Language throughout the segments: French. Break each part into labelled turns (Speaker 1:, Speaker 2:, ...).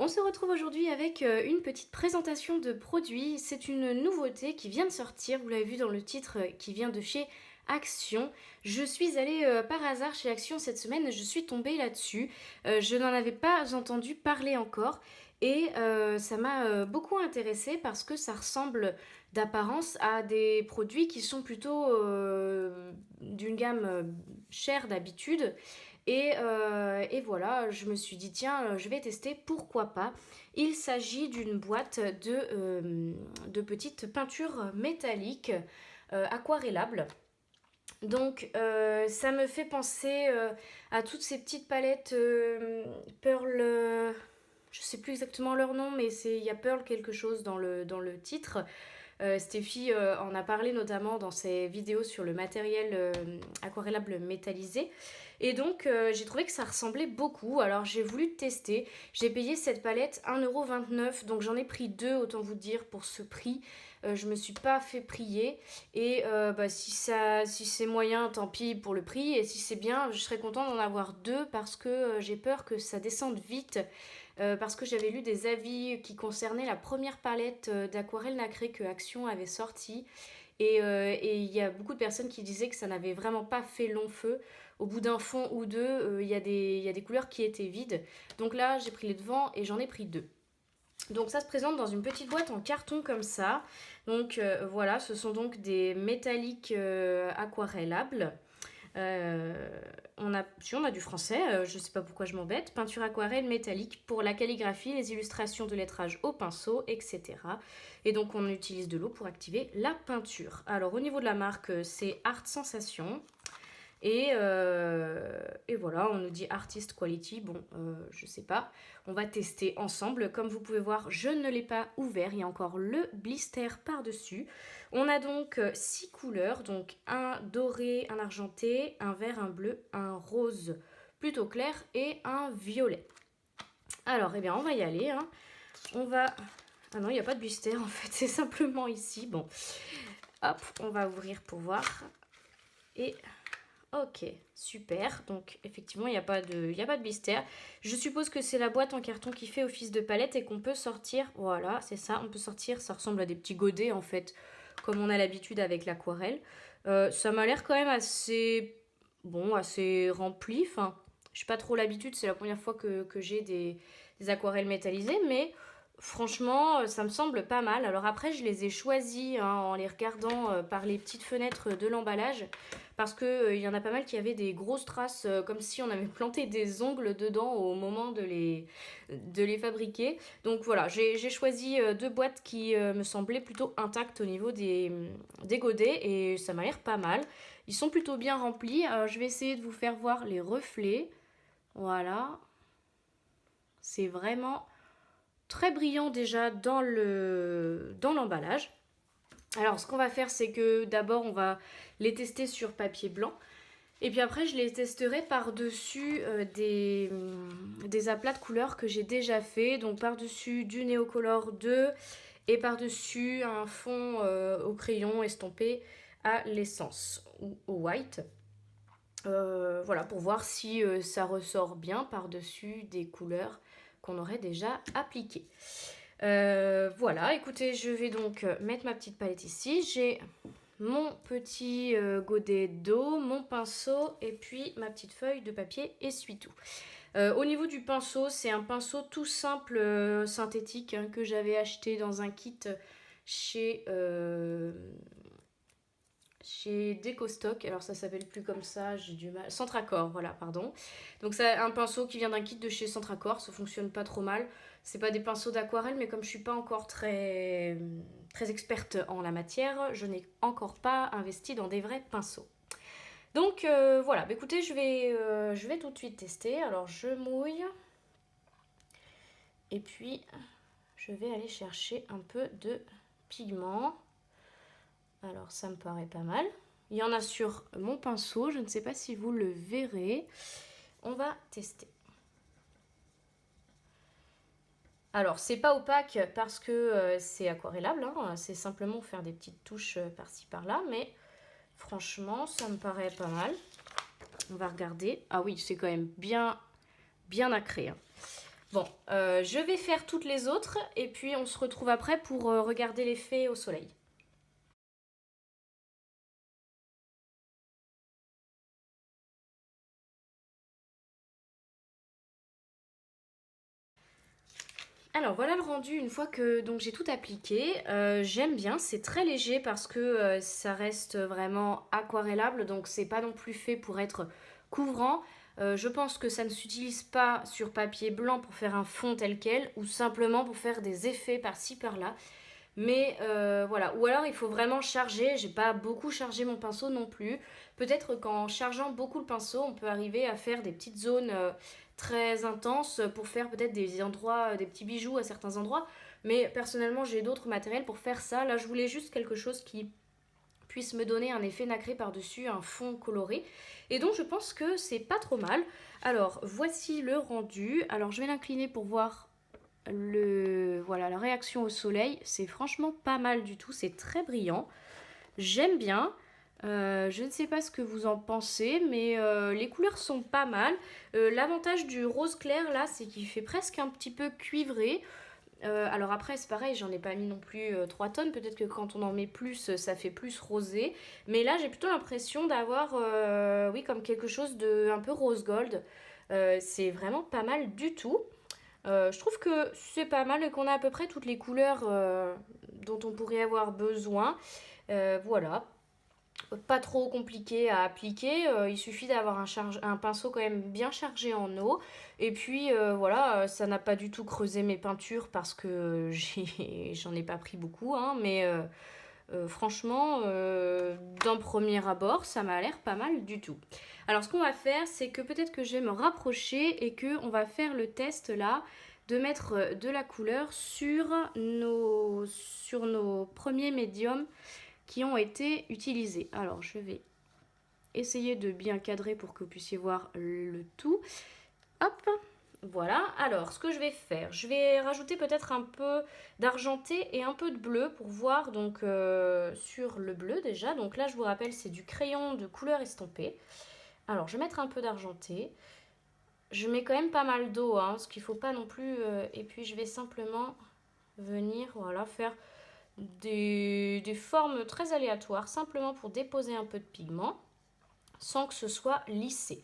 Speaker 1: On se retrouve aujourd'hui avec une petite présentation de produits. C'est une nouveauté qui vient de sortir, vous l'avez vu dans le titre, qui vient de chez Action. Je suis allée par hasard chez Action cette semaine, je suis tombée là-dessus. Je n'en avais pas entendu parler encore et ça m'a beaucoup intéressée parce que ça ressemble d'apparence à des produits qui sont plutôt d'une gamme chère d'habitude. Et voilà, je me suis dit, tiens, je vais tester, pourquoi pas. Il s'agit d'une boîte de petites peintures métalliques aquarellables. Donc ça me fait penser à toutes ces petites palettes Pearl, je sais plus exactement leur nom, mais il y a Pearl quelque chose dans le titre. Steffi en a parlé notamment dans ses vidéos sur le matériel aquarellable métallisé. Et donc j'ai trouvé que ça ressemblait beaucoup. Alors j'ai voulu tester. J'ai payé cette palette 1,29 €. Donc j'en ai pris deux, autant vous dire, pour ce prix. Je me suis pas fait prier. Et si c'est moyen, tant pis pour le prix. Et si c'est bien, je serais contente d'en avoir deux parce que j'ai peur que ça descende vite. Parce que j'avais lu des avis qui concernaient la première palette d'aquarelle nacrée que Action avait sortie. Et il y a beaucoup de personnes qui disaient que ça n'avait vraiment pas fait long feu. Au bout d'un fond ou deux, il y a des couleurs qui étaient vides. Donc là, j'ai pris les devants et j'en ai pris deux. Donc ça se présente dans une petite boîte en carton comme ça. Donc voilà, ce sont donc des métalliques aquarellables. On a du français, je sais pas pourquoi je m'embête. Peinture aquarelle métallique pour la calligraphie, les illustrations de lettrage au pinceau, etc. Et donc on utilise de l'eau pour activer la peinture. Alors au niveau de la marque, c'est Art Sensation. Et voilà, on nous dit Artist Quality. Bon, je sais pas. On va tester ensemble. Comme vous pouvez voir, je ne l'ai pas ouvert. Il y a encore le blister par-dessus. On a donc 6 couleurs. Donc un doré, un argenté, un vert, un bleu, un rose plutôt clair et un violet. Alors, eh bien, on va y aller. Hein. On va... Ah non, il n'y a pas de blister en fait. C'est simplement ici. Bon, hop, on va ouvrir pour voir. Et... Ok, super. Donc effectivement, il n'y a pas de blister. Je suppose que c'est la boîte en carton qui fait office de palette et qu'on peut sortir. Voilà, c'est ça. On peut sortir. Ça ressemble à des petits godets en fait, comme on a l'habitude avec l'aquarelle. Ça m'a l'air quand même assez bon, assez rempli. Enfin, je n'ai pas trop l'habitude. C'est la première fois que j'ai des aquarelles métallisées, mais franchement, ça me semble pas mal. Alors après, je les ai choisis en les regardant par les petites fenêtres de l'emballage. Parce qu'il y en a pas mal qui avaient des grosses traces, comme si on avait planté des ongles dedans au moment de les fabriquer. Donc voilà, j'ai choisi deux boîtes qui me semblaient plutôt intactes au niveau des godets. Et ça m'a l'air pas mal. Ils sont plutôt bien remplis. Alors je vais essayer de vous faire voir les reflets. Voilà. C'est vraiment... très brillant déjà dans l'emballage. Alors ce qu'on va faire, c'est que d'abord on va les tester sur papier blanc et puis après je les testerai par-dessus des aplats de couleurs que j'ai déjà fait. Donc par-dessus du Neocolor 2 et par-dessus un fond au crayon estampé à l'essence ou au white. Voilà, pour voir si ça ressort bien par-dessus des couleurs qu'on aurait déjà appliquées. Voilà, écoutez, je vais donc mettre ma petite palette ici. J'ai mon petit godet d'eau, mon pinceau et puis ma petite feuille de papier essuie-tout. Au niveau du pinceau, c'est un pinceau tout simple synthétique que j'avais acheté dans un kit chez Decostock. Alors ça s'appelle plus comme ça, j'ai du mal. Centracor, voilà, pardon. Donc c'est un pinceau qui vient d'un kit de chez Centracor, ça fonctionne pas trop mal. C'est pas des pinceaux d'aquarelle, mais comme je suis pas encore très experte en la matière, je n'ai encore pas investi dans des vrais pinceaux. Donc voilà, bah, écoutez, je vais tout de suite tester. Alors je mouille. Et puis je vais aller chercher un peu de pigment. Alors ça me paraît pas mal. Il y en a sur mon pinceau, je ne sais pas si vous le verrez. On va tester. Alors c'est pas opaque parce que c'est aquarellable, hein. C'est simplement faire des petites touches par-ci par-là, mais franchement ça me paraît pas mal. On va regarder. Ah oui, c'est quand même bien nacré. Hein. Bon, je vais faire toutes les autres et puis on se retrouve après pour regarder l'effet au soleil. Alors voilà le rendu une fois que donc j'ai tout appliqué. J'aime bien, c'est très léger parce que ça reste vraiment aquarellable, donc c'est pas non plus fait pour être couvrant. Je pense que ça ne s'utilise pas sur papier blanc pour faire un fond tel quel ou simplement pour faire des effets par-ci par-là. Mais voilà, ou alors il faut vraiment charger, j'ai pas beaucoup chargé mon pinceau non plus. Peut-être qu'en chargeant beaucoup le pinceau, on peut arriver à faire des petites zones très intenses pour faire peut-être des endroits, des petits bijoux à certains endroits. Mais personnellement, j'ai d'autres matériels pour faire ça. Là, je voulais juste quelque chose qui puisse me donner un effet nacré par-dessus, un fond coloré. Et donc je pense que c'est pas trop mal. Alors voici le rendu. Alors je vais l'incliner pour voir voilà, la réaction au soleil. C'est franchement pas mal du tout, c'est très brillant. J'aime bien. Je ne sais pas ce que vous en pensez, mais les couleurs sont pas mal. L'avantage du rose clair là, c'est qu'il fait presque un petit peu cuivré. Alors après c'est pareil, j'en ai pas mis non plus 3 tonnes, peut-être que quand on en met plus ça fait plus rosé, mais là j'ai plutôt l'impression d'avoir oui, comme quelque chose de un peu rose gold. C'est vraiment pas mal du tout. Je trouve que c'est pas mal et qu'on a à peu près toutes les couleurs dont on pourrait avoir besoin. Voilà, pas trop compliqué à appliquer. Il suffit d'avoir un pinceau quand même bien chargé en eau. Et puis voilà, ça n'a pas du tout creusé mes peintures parce que j'en ai pas pris beaucoup. Hein, mais franchement, d'un premier abord, ça m'a l'air pas mal du tout. Alors ce qu'on va faire, c'est que peut-être que je vais me rapprocher et qu'on va faire le test là de mettre de la couleur sur nos premiers médiums qui ont été utilisés. Alors je vais essayer de bien cadrer pour que vous puissiez voir le tout. Hop, voilà. Alors ce que je vais faire, je vais rajouter peut-être un peu d'argenté et un peu de bleu pour voir donc sur le bleu déjà. Donc là je vous rappelle c'est du crayon de couleur estompée. Alors je vais mettre un peu d'argenté. Je mets quand même pas mal d'eau, hein, parce qu'il ne faut pas non plus... et puis je vais simplement venir voilà, faire des formes très aléatoires, simplement pour déposer un peu de pigment, sans que ce soit lissé.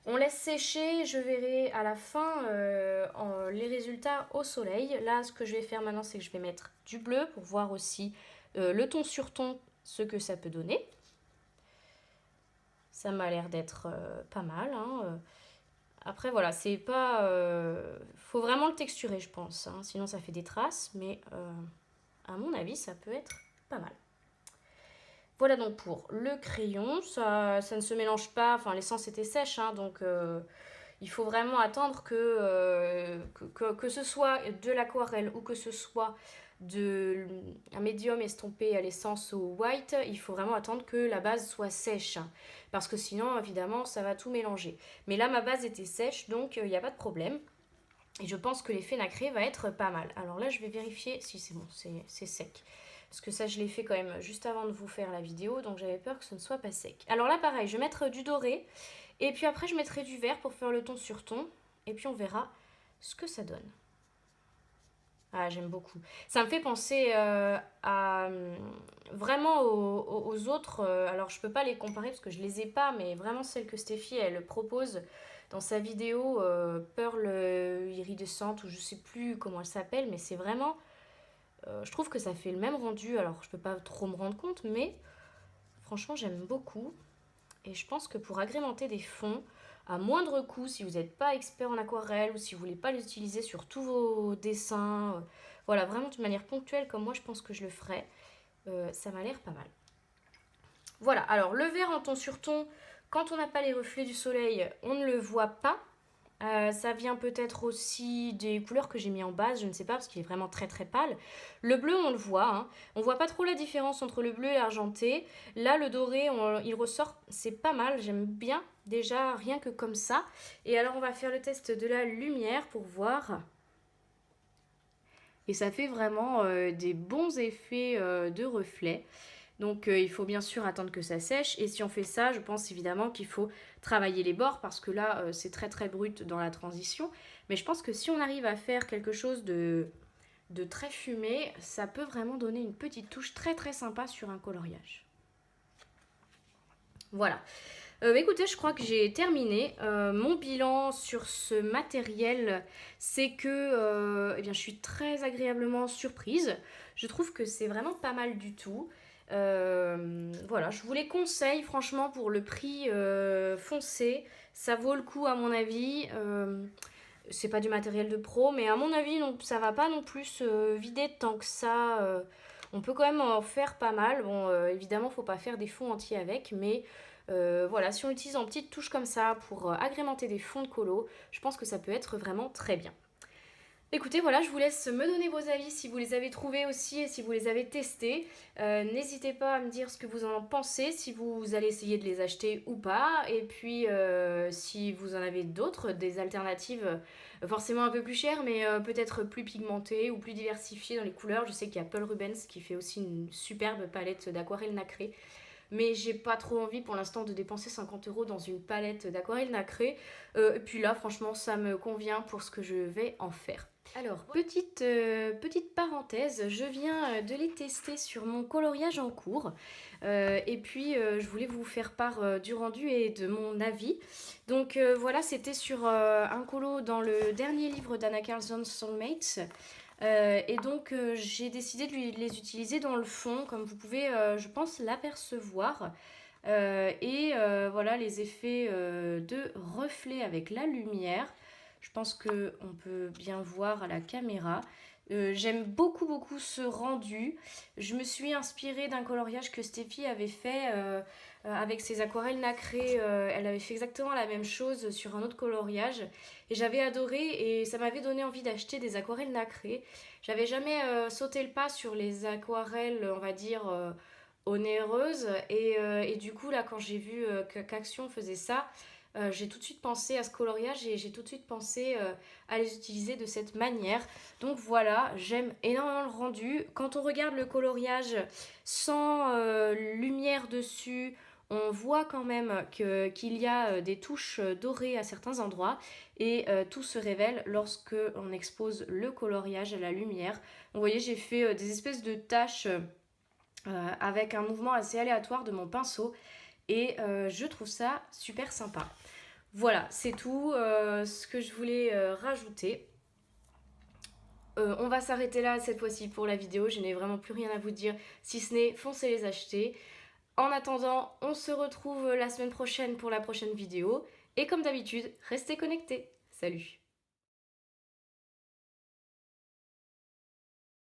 Speaker 1: On laisse sécher, je verrai à la fin les résultats au soleil. Là, ce que je vais faire maintenant, c'est que je vais mettre du bleu pour voir aussi le ton sur ton, ce que ça peut donner. Ça m'a l'air d'être pas mal, hein. Après, voilà, c'est pas... faut vraiment le texturer, je pense. Hein, sinon, ça fait des traces. Mais à mon avis, ça peut être pas mal. Voilà donc pour le crayon. Ça ne se mélange pas. Enfin, l'essence était sèche. Hein, donc, il faut vraiment attendre que ce soit de l'aquarelle ou que ce soit un médium estompé à l'essence au white, il faut vraiment attendre que la base soit sèche, hein, parce que sinon évidemment ça va tout mélanger. Mais là ma base était sèche donc il n'y a pas de problème et je pense que l'effet nacré va être pas mal. Alors là je vais vérifier si c'est bon, c'est sec. Parce que ça je l'ai fait quand même juste avant de vous faire la vidéo, donc j'avais peur que ce ne soit pas sec. Alors là pareil, je vais mettre du doré et puis après je mettrai du vert pour faire le ton sur ton et puis on verra ce que ça donne. Ah, j'aime beaucoup. Ça me fait penser vraiment aux autres. Alors, je peux pas les comparer parce que je les ai pas, mais vraiment celle que Steffi, elle propose dans sa vidéo Pearl iridescente, ou je sais plus comment elle s'appelle, mais c'est vraiment. Je trouve que ça fait le même rendu. Alors, je peux pas trop me rendre compte, mais franchement, j'aime beaucoup. Et je pense que pour agrémenter des fonds, à moindre coût, si vous n'êtes pas expert en aquarelle ou si vous ne voulez pas les utiliser sur tous vos dessins, voilà, vraiment de manière ponctuelle comme moi je pense que je le ferai, ça m'a l'air pas mal. Voilà, alors le vert en ton sur ton, quand on n'a pas les reflets du soleil, on ne le voit pas. Ça vient peut-être aussi des couleurs que j'ai mis en base, je ne sais pas, parce qu'il est vraiment très très pâle. Le bleu, on le voit, hein. On voit pas trop la différence entre le bleu et l'argenté. Là, le doré, il ressort, c'est pas mal, j'aime bien déjà, rien que comme ça. Et alors, on va faire le test de la lumière pour voir. Et ça fait vraiment des bons effets de reflets. Donc il faut bien sûr attendre que ça sèche. Et si on fait ça, je pense évidemment qu'il faut travailler les bords parce que là, c'est très très brut dans la transition. Mais je pense que si on arrive à faire quelque chose de très fumé, ça peut vraiment donner une petite touche très très sympa sur un coloriage. Voilà. Écoutez, je crois que j'ai terminé. Mon bilan sur ce matériel, c'est que eh bien, je suis très agréablement surprise. Je trouve que c'est vraiment pas mal du tout. Voilà, je vous les conseille franchement pour le prix foncé. Ça vaut le coup à mon avis. C'est pas du matériel de pro, mais à mon avis, non, ça va pas non plus se vider tant que ça. On peut quand même en faire pas mal. Bon, évidemment, faut pas faire des fonds entiers avec, mais voilà, si on utilise en petites touches comme ça pour agrémenter des fonds de colo, je pense que ça peut être vraiment très bien. Écoutez, voilà, je vous laisse me donner vos avis si vous les avez trouvés aussi et si vous les avez testés. N'hésitez pas à me dire ce que vous en pensez, si vous allez essayer de les acheter ou pas. Et puis, si vous en avez d'autres, des alternatives forcément un peu plus chères, mais peut-être plus pigmentées ou plus diversifiées dans les couleurs. Je sais qu'il y a Paul Rubens qui fait aussi une superbe palette d'aquarelle nacrée. Mais j'ai pas trop envie pour l'instant de dépenser 50 € dans une palette d'aquarelle nacrée. Et puis là, franchement, ça me convient pour ce que je vais en faire. Alors, petite parenthèse, je viens de les tester sur mon coloriage en cours. Et puis, je voulais vous faire part du rendu et de mon avis. Donc voilà, c'était sur un colo dans le dernier livre d'Anna Carlson, Soulmates. Et donc j'ai décidé de les utiliser dans le fond, comme vous pouvez, je pense, l'apercevoir. Voilà les effets de reflet avec la lumière. Je pense qu'on peut bien voir à la caméra. J'aime beaucoup beaucoup ce rendu. Je me suis inspirée d'un coloriage que Steffi avait fait avec ses aquarelles nacrées. Elle avait fait exactement la même chose sur un autre coloriage. Et j'avais adoré et ça m'avait donné envie d'acheter des aquarelles nacrées. J'avais jamais sauté le pas sur les aquarelles, on va dire, onéreuses. Et du coup, là, quand j'ai vu qu'Action faisait ça, j'ai tout de suite pensé à ce coloriage et j'ai tout de suite pensé à les utiliser de cette manière. Donc voilà, j'aime énormément le rendu. Quand on regarde le coloriage sans lumière dessus, on voit quand même qu'il y a des touches dorées à certains endroits et tout se révèle lorsque on expose le coloriage à la lumière. Vous voyez, j'ai fait des espèces de taches avec un mouvement assez aléatoire de mon pinceau et je trouve ça super sympa. Voilà, c'est tout ce que je voulais rajouter. On va s'arrêter là cette fois-ci pour la vidéo. Je n'ai vraiment plus rien à vous dire si ce n'est foncez les acheter. En attendant, on se retrouve la semaine prochaine pour la prochaine vidéo. Et comme d'habitude, restez connectés. Salut!